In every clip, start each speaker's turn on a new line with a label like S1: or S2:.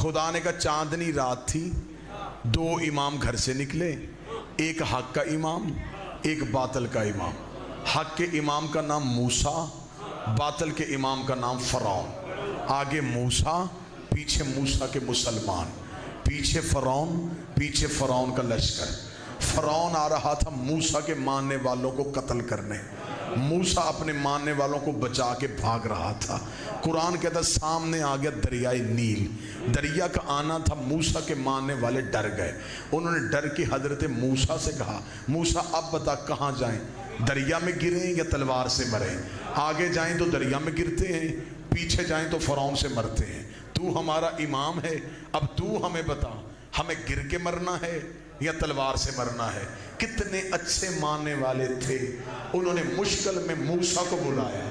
S1: خدا نے کہا چاندنی رات تھی، دو امام گھر سے نکلے، ایک حق کا امام، ایک باطل کا امام۔ حق کے امام کا نام موسیٰ، باطل کے امام کا نام فرعون۔ آگے موسیٰ، پیچھے موسیٰ کے مسلمان، پیچھے فرعون، پیچھے فرعون کا لشکر۔ فرعون آ رہا تھا موسیٰ کے ماننے والوں کو قتل کرنے، موسیٰ اپنے ماننے والوں کو بچا کے بھاگ رہا تھا۔ قرآن کہتا سامنے آ گیا دریائے نیل، دریا کا آنا تھا، موسیٰ کے ماننے والے ڈر گئے۔ انہوں نے ڈر کے حضرت موسیٰ سے کہا موسیٰ اب بتا کہاں جائیں، دریا میں گریں یا تلوار سے مریں؟ آگے جائیں تو دریا میں گرتے ہیں، پیچھے جائیں تو فرعون سے مرتے ہیں۔ تو ہمارا امام ہے، اب تو ہمیں بتا ہمیں گر کے مرنا ہے یا تلوار سے مرنا ہے؟ کتنے اچھے ماننے والے تھے، انہوں نے مشکل میں موسیٰ کو بلایا،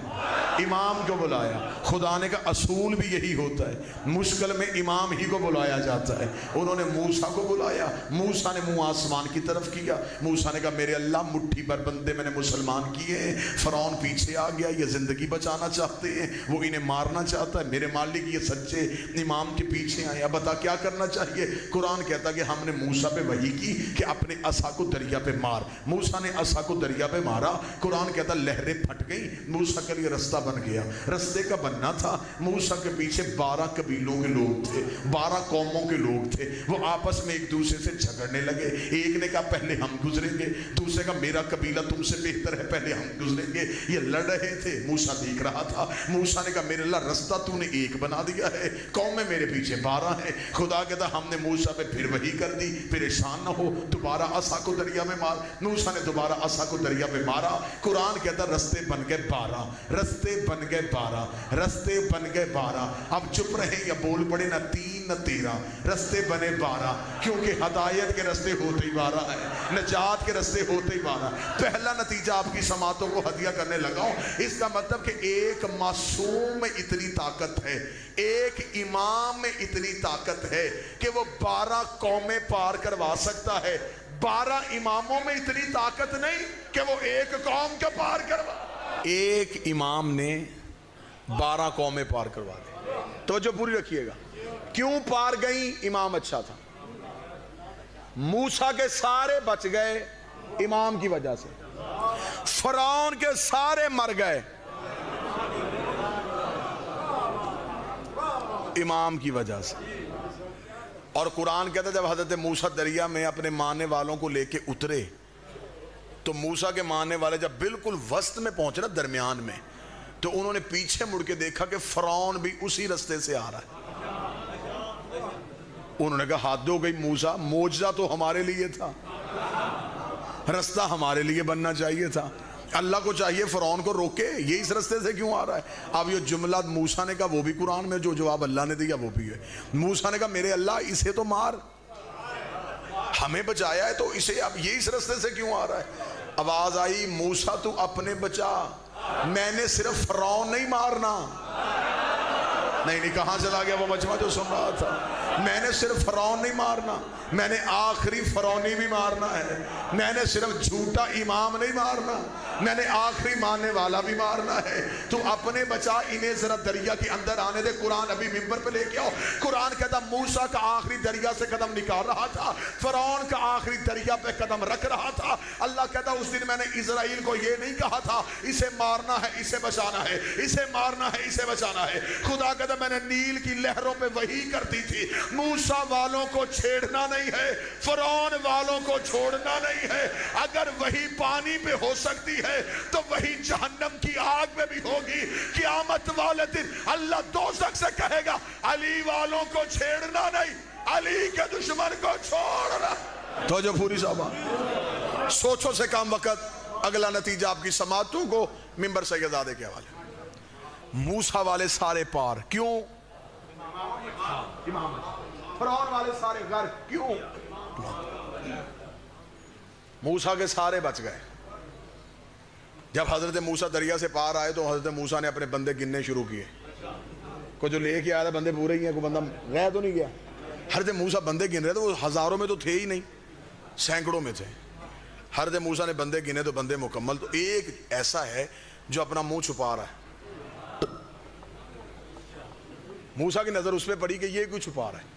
S1: امام کو بلایا۔ خدا نے کہا اصول بھی یہی ہوتا ہے، مشکل میں امام ہی کو بلایا جاتا ہے۔ انہوں نے موسیٰ کو بلایا، موسیٰ نے منہ آسمان کی طرف کیا۔ موسیٰ نے کہا میرے اللہ مٹھی بھر بندے میں نے مسلمان کیے ہیں، فرعون پیچھے آ گیا، یہ زندگی بچانا چاہتے ہیں، وہ انہیں مارنا چاہتا ہے، میرے مالک یہ سچے امام کے پیچھے آئے، اب بتا کیا کرنا چاہیے؟ قرآن کہتا کہ ہم نے موسیٰ پہ وحی کی کہ اپنے عصا کو دریا پہ مار۔ موسیٰ نے عصا کو دریا پہ مارا، قرآن کہتا لہریں پھٹ گئی، موسیٰ کے لیے رستہ بن گیا۔ رستے کا بننا تھا، موسیٰ کے پیچھے 12 قبیلوں کے لوگ تھے، 12 قوموں کے لوگ تھے، وہ آپس میں ایک دوسرے سے جھگڑنے لگے۔ ایک نے کہا پہلے ہم گزریں گے، دوسرے کا میرا قبیلہ تم سے بہتر ہے، پہلے ہم گزریں گے۔ یہ لڑ رہے تھے، موسیٰ دیکھ رہا تھا۔ موسیٰ نے کہا میرے اللہ رستہ تو نے ایک بنا دیا ہے، قومیں میرے پیچھے 12 ہیں۔ خدا کہتا ہم نے موسیٰ پہ پھر وحی کر دی، پریشان نہ ہو، دوبارہ عصا کو دریا میں مار۔ موسیٰ نے دوبارہ عصا کو دریا پہ مارا۔ قرآن کہتا رستے بن گئے 12، رستے بن گئے 12، رستے بن گئے 12۔ اب چپ رہے یا بول پڑے، نہ 3 نہ 13، رستے بنے 12، کیونکہ ہدایت کے رستے ہوتے ہی 12 ہیں، نجات کے رستے ہوتے ہی 12۔ پہلا نتیجہ آپ کی سماعتوں کو ہدیہ کرنے لگا ہوں، اس کا مطلب کہ ایک معصوم میں اتنی طاقت ہے، ایک امام میں اتنی طاقت ہے کہ وہ 12 قومیں پار کروا سکتا ہے۔ 12 اماموں میں اتنی طاقت نہیں کہ وہ ایک قوم کا پار کروا۔ ایک امام نے 12 قومیں پار کروا دی۔ توجہ پوری رکھیے گا، کیوں پار گئیں؟ امام اچھا تھا۔ موسیٰ کے سارے بچ گئے امام کی وجہ سے، فرعون کے سارے مر گئے امام کی وجہ سے۔ اور قرآن کہتا ہے جب حضرت موسیٰ دریا میں اپنے ماننے والوں کو لے کے اترے تو موسیٰ کے ماننے والے جب بالکل وسط میں پہنچے نا، درمیان میں، تو انہوں نے پیچھے مڑ کے دیکھا کہ فرعون بھی اسی رستے سے آ رہا ہے۔ انہوں نے کہا حد ہو گئی موسیٰ، معجزہ تو ہمارے لیے تھا، رستہ ہمارے لیے بننا چاہیے تھا، اللہ کو چاہیے فرعون کو روکے، یہ اس رستے سے کیوں آ رہا ہے؟ اب یہ جملہ موسیٰ نے کہا وہ بھی قرآن میں جو جواب اللہ نے دیا وہ بھی ہے۔ موسیٰ نے کہا میرے اللہ اسے تو مار، ہمیں بچایا ہے تو اسے اب یہ اس رستے سے کیوں آ رہا ہے؟ آواز آئی موسیٰ تو اپنے بچا، میں نے صرف فرعون نہیں مارنا۔ نہیں کہاں چلا گیا وہ مجمع جو سن رہا تھا؟ میں نے صرف فرعون نہیں مارنا، میں نے آخری فرعونی بھی مارنا ہے۔ میں نے صرف جھوٹا امام نہیں مارنا، میں نے آخری ماننے والا بھی مارنا ہے۔ تو اپنے بچا، انہیں ذرا دریا کے اندر آنے دے۔ قرآن ابھی ممبر پہ لے کے آؤ۔ قرآن کہتا موسیٰ کا آخری دریا سے قدم نکال رہا تھا، فرعون کا آخری دریا پہ قدم رکھ رہا تھا۔ اللہ کہتا اس دن میں نے اسرائیل کو یہ نہیں کہا تھا اسے مارنا ہے اسے بچانا ہے، اسے مارنا ہے اسے بچانا ہے۔ خدا کہتا میں نے نیل کی لہروں پہ وحی کر دی تھی، موسیٰ والوں کو چھیڑنا نہیں ہے، فرعون والوں کو چھوڑنا نہیں ہے۔ اگر وہی پانی پہ ہو سکتی ہے تو وہی جہنم کی آگ میں بھی ہوگی۔ قیامت والے دن اللہ دوزخ سے کہے گا علی والوں کو چھیڑنا نہیں، علی کے دشمن کو چھوڑنا۔ تو جو پوری صحابہ سوچو سے کام وقت، اگلا نتیجہ آپ کی سماعتوں کو ممبر سیدزادے کے حوالے۔ موسیٰ والے سارے پار، کیوں؟ فرعون والے سارے غرق، کیوں؟ موسیٰ کے سارے بچ گئے۔ جب حضرت موسیٰ دریا سے پار آئے تو حضرت موسیٰ نے اپنے بندے گننے شروع کیے۔ کوئی جو لے کے آیا تھا بندے پورے ہی ہیں، کوئی بندہ غیر تو نہیں گیا۔ حضرت موسیٰ بندے گن رہے تھے، وہ ہزاروں میں تو تھے ہی نہیں، سینکڑوں میں تھے۔ حضرت موسیٰ نے بندے گنے تو بندے مکمل، تو ایک ایسا ہے جو اپنا منہ چھپا رہا ہے۔ موسیٰ کی نظر اس پہ پڑی کہ یہ کیوں چھپا رہا ہے،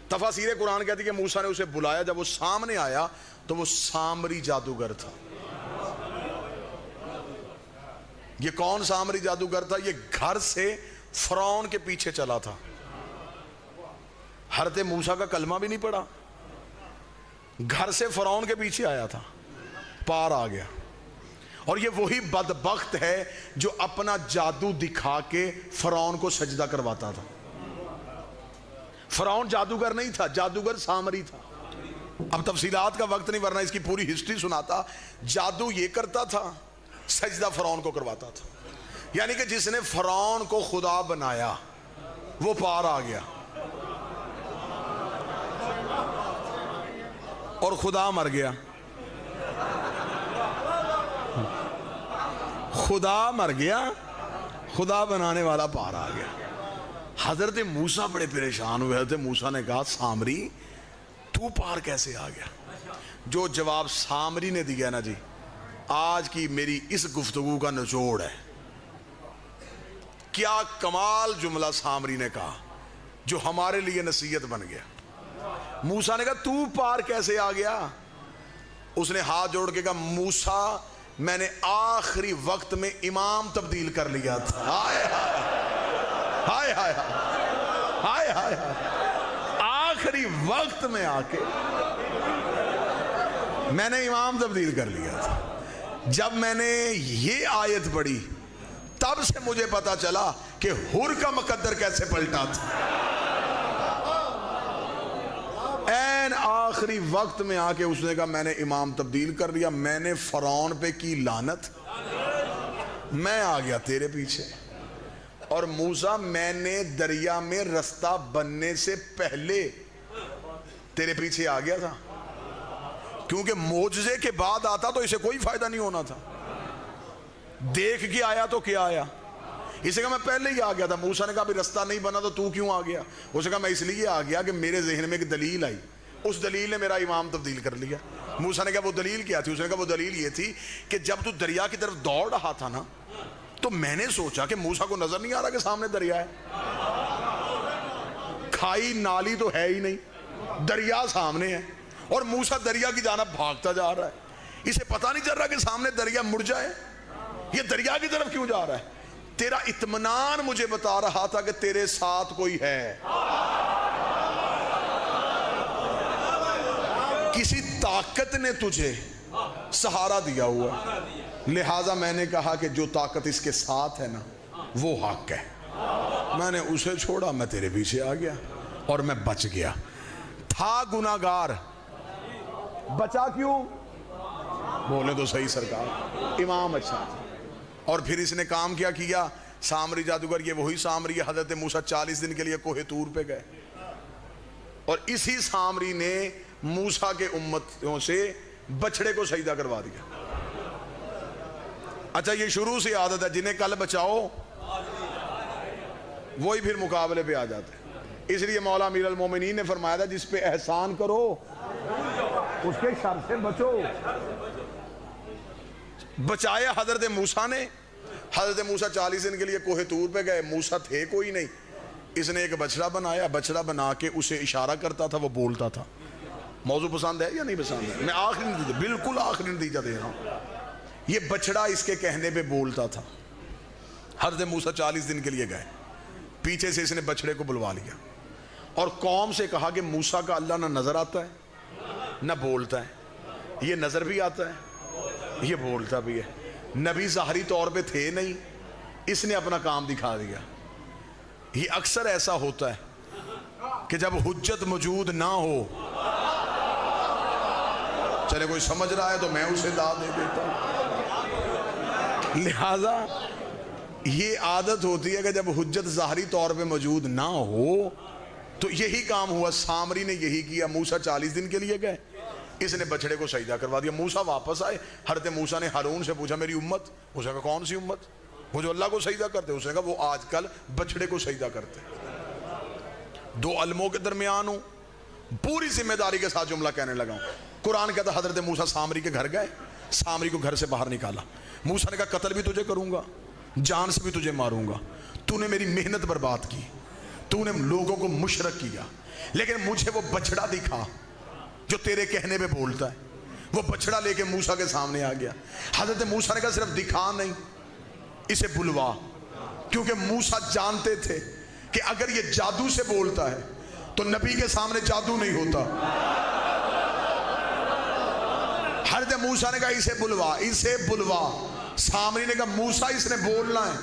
S1: تفاسیر قرآن کہتی ہے کہ موسیٰ نے اسے بلایا، جب وہ سامنے آیا تو وہ سامری جادوگر تھا۔ یہ کون سامری جادوگر تھا؟ یہ گھر سے فرعون کے پیچھے چلا تھا، حضرت موسیٰ کا کلمہ بھی نہیں پڑھا، گھر سے فرعون کے پیچھے آیا تھا، پار آ گیا۔ اور یہ وہی بدبخت ہے جو اپنا جادو دکھا کے فرعون کو سجدہ کرواتا تھا۔ فرعون جادوگر نہیں تھا، جادوگر سامری تھا۔ اب تفصیلات کا وقت نہیں، ورنہ اس کی پوری ہسٹری سناتا۔ جادو یہ کرتا تھا، سجدہ فرعون کو کرواتا تھا۔ یعنی کہ جس نے فرعون کو خدا بنایا وہ پار آ گیا اور خدا مر گیا۔ خدا مر گیا، خدا بنانے والا پار آ گیا۔ حضرت موسیٰ بڑے پریشان ہوئے۔ حضرت موسیٰ نے کہا سامری تو پار کیسے آ گیا؟ جو جواب سامری نے دیا نا جی، آج کی میری اس گفتگو کا نچوڑ ہے۔ کیا کمال جملہ سامری نے کہا جو ہمارے لیے نصیحت بن گیا۔ موسیٰ نے کہا تو پار کیسے آ گیا؟ اس نے ہاتھ جوڑ کے کہا موسیٰ میں نے آخری وقت میں امام تبدیل کر لیا تھا۔ ہائے ہائے ہائے ہائے ہائے ہائے، آخری وقت میں آ کے میں نے امام تبدیل کر لیا تھا۔ جب میں نے یہ آیت پڑھی تب سے مجھے پتا چلا کہ حر کا مقدر کیسے پلٹا تھا۔ این آخری وقت میں آ کے اس نے کہا میں نے امام تبدیل کر لیا، میں نے فرعون پہ کی لعنت، میں آ گیا تیرے پیچھے۔ اور موسیٰ میں نے دریا میں رستہ بننے سے پہلے تیرے پیچھے آ گیا تھا، کیونکہ معجزے کے بعد آتا تو اسے کوئی فائدہ نہیں ہونا تھا۔ دیکھ کے آیا تو کیا آیا؟ اسے کہا میں پہلے ہی آ گیا تھا۔ موسیٰ نے کہا بھی رستہ نہیں بنا تو کیوں آ گیا؟ اسے کہا میں اس لیے آ گیا کہ میرے ذہن میں ایک دلیل آئی، اس دلیل نے میرا امام تبدیل کر لیا۔ موسیٰ نے کہا وہ دلیل کیا تھی؟ اس نے کہا وہ دلیل یہ تھی کہ جب تو دریا کی طرف دوڑ رہا تھا نا تو میں نے سوچا کہ موسیٰ کو نظر نہیں آ رہا کہ سامنے دریا ہے، کھائی نالی تو ہے ہی نہیں، دریا سامنے ہے، اور موسیٰ دریا کی جانب بھاگتا جا رہا ہے۔ اسے پتہ نہیں چل رہا کہ سامنے دریا مڑ جائے، یہ دریا کی طرف کیوں جا رہا ہے؟ تیرا اطمینان مجھے بتا رہا تھا کہ تیرے ساتھ کوئی ہے، کسی طاقت نے تجھے سہارا دیا ہوا، لہٰذا میں نے کہا کہ جو طاقت اس کے ساتھ ہے نا وہ حق ہے۔ میں نے اسے چھوڑا، میں تیرے پیچھے آ گیا اور میں بچ گیا۔ تھا گناہگار، بچا کیوں؟ بولے تو صحیح سرکار، امام اچھا تھا۔ اور پھر اس نے کام کیا سامری جادوگر، یہ وہی سامری ہے حضرت موسیٰ 40 دن کے لیے کوہ طور پہ گئے، اور اسی سامری نے موسیٰ کے امتوں سے بچڑے کو سجدہ کروا دیا۔ اچھا یہ شروع سے عادت ہے، جنہیں کل بچاؤ وہی پھر مقابلے پہ آ جاتے ہیں۔ اس لیے مولا امیر المومنین نے فرمایا تھا جس پہ احسان کرو اس کے شر سے بچو۔ بچایا حضرت موسیٰ نے۔ حضرت موسیٰ 40 دن کے لیے کوہ طور پہ گئے، موسیٰ تھے کوئی نہیں، اس نے ایک بچڑا بنایا، بچڑا بنا کے اسے اشارہ کرتا تھا، وہ بولتا تھا۔ موضوع پسند ہے یا نہیں پسند ہے؟ میں آخری نتیجہ، بالکل آخری نتیجہ دے رہا ہوں۔ یہ بچڑا اس کے کہنے پہ بولتا تھا۔ حضرت موسیٰ 40 دن کے لیے گئے، پیچھے سے اس نے بچڑے کو بلوا لیا اور قوم سے کہا کہ موسیٰ کا اللہ نہ نظر آتا ہے نہ بولتا ہے، یہ نظر بھی آتا ہے یہ بولتا بھی ہے، نبی ظاہری طور پہ تھے نہیں، اس نے اپنا کام دکھا دیا۔ یہ اکثر ایسا ہوتا ہے کہ جب حجت موجود نہ ہو، چلے کوئی سمجھ رہا ہے تو میں اسے دا دے دیتا ہوں۔ لہذا یہ عادت ہوتی ہے کہ جب حجت ظاہری طور پہ موجود نہ ہو تو یہی کام ہوا، سامری نے یہی کیا۔ موسیٰ 40 دن کے لیے گئے، اس نے بچڑے کو سجدہ کروا دیا۔ موسیٰ واپس آئے، حضرت موسیٰ نے ہارون سے پوچھا میری امت؟ اس نے کہا کون سی امت؟ وہ جو اللہ کو سجدہ کرتے، اس نے کہا وہ آج کل بچڑے کو سجدہ کرتے۔ دو علموں کے درمیان ہوں، پوری ذمہ داری کے ساتھ جملہ کہنے لگا ہوں۔ قرآن کہتا حضرت موسیٰ سامری کے گھر گئے، سامری کو گھر سے باہر نکالا۔ موسیٰ نے کہا قتل بھی تجھے کروں گا، جان سے بھی تجھے ماروں گا، تو نے میری محنت برباد کی، تو نے لوگوں کو مشرک کیا، لیکن مجھے وہ بچڑا دکھا جو تیرے کہنے پہ بولتا ہے۔ وہ بچڑا لے کے موسیٰ کے سامنے آ گیا۔ حضرت موسیٰ نے کہا صرف دکھا نہیں، اسے بلوا، کیونکہ موسیٰ جانتے تھے کہ اگر یہ جادو سے بولتا ہے تو نبی کے سامنے جادو نہیں ہوتا۔ حضرت موسیٰ نے کہا اسے بلوا، اسے بلوا۔ سامری نے کہا موسیٰ اس نے بولنا ہے۔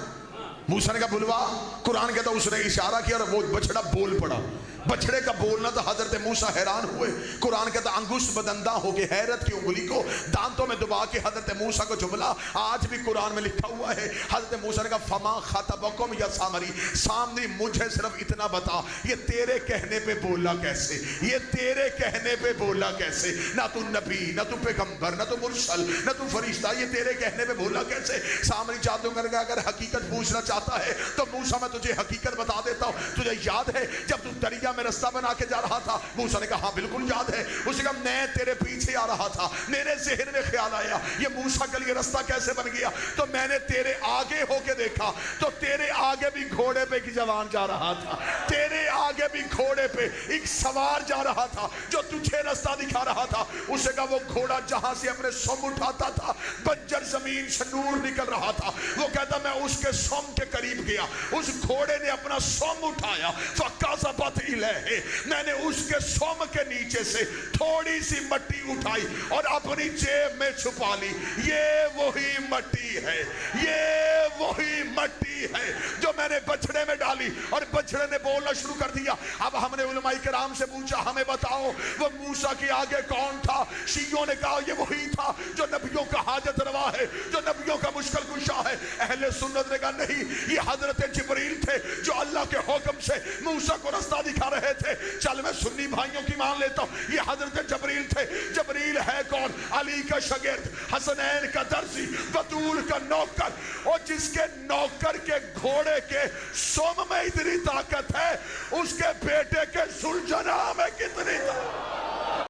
S1: موسیٰ نے کہا بلوا۔ قرآن کہتا اس نے اشارہ کیا اور وہ بچڑا بول پڑا۔ بچڑے کا بولنا تو حضرت موسیٰ حیران ہوئے۔ قرآن کہتا انگشت بدندہ ہو کے حیرت کی انگلی کو دانتوں میں دبا کے حضرت موسیٰ کو جملہ آج بھی قرآن میں لکھا ہوا ہے۔ حضرت موسیٰ نے کہا فما خطبکم یا سامری، سامری مجھے صرف اتنا بتا، یہ تیرے کہنے پہ بولا کیسے؟ یہ تیرے کہنے پہ بولا کیسے؟ نہ تو نبی، نہ تو پیغمبر، نہ تو مرسل، نہ تو فرشتہ، یہ تیرے کہنے پہ بولا کیسے؟ سامری جادوگر کا اگر حقیقت پوچھنا چاہتا ہے تو موسیٰ میں تجھے حقیقت بتا دیتا ہوں۔ تجھے یاد ہے جب تو دریا میں رستہ بنا کے جا رہا تھا؟ موسیٰ نے کہا ہاں بالکل یاد ہے۔ اس نے کہا میں تیرے پیچھے آ رہا تھا، میرے ذہن میں خیال آیا یہ موسیٰ کے لیے رستہ کیسے بن گیا، تو میں نے تیرے آگے ہو کے دیکھا تو تیرے آگے بھی گھوڑے پہ ایک جوان جا رہا تھا، تیرے آگے بھی گھوڑے پہ ایک سوار جا رہا تھا جو تجھے رستہ دکھا رہا تھا۔ اس نے کہا وہ گھوڑا جہاں سے اپنے سم اٹھاتا تھا بنجر زمین سے نور نکل رہا تھا۔ وہ کہتا میں اس کے سم کے قریب گیا، اس گھوڑے نے اپنا سم اٹھایا، فَقَذَبَتْ إِلَيْهِ، میں نے اس کے سوم کے نیچے سے تھوڑی سی مٹی اٹھائی اور اپنی جیب میں چھپا لی۔ یہ وہی مٹی ہے، یہ وہی مٹی ہے جو میں نے بچڑے میں ڈالی، اور بچڑے نے بولنا شروع کر دیا۔ اب ہم نے علماء کرام سے پوچھا ہمیں بتاؤ وہ موسیٰ کے آگے کون تھا؟ شیعوں نے کہا یہ وہی تھا جو نبیوں کا حاجت روا ہے، جو نبیوں کا مشکل کشا ہے۔ اہل سنت نے کہا نہیں، یہ حضرت جبریل تھے جو اللہ کے حکم سے موسیٰ کو رستہ دکھا رہے تھے۔ چل میں سنی بھائیوں کی مان لیتا ہوں، یہ حضرت جبریل تھے۔ جبریل ہے کون؟ علی کا شاگرد، حسنین کا درزی، بطول کا نوکر، اور جس کے نوکر کے گھوڑے کے سوم میں اتنی طاقت ہے اس کے بیٹے کے سلجنا میں کتنی طاقت۔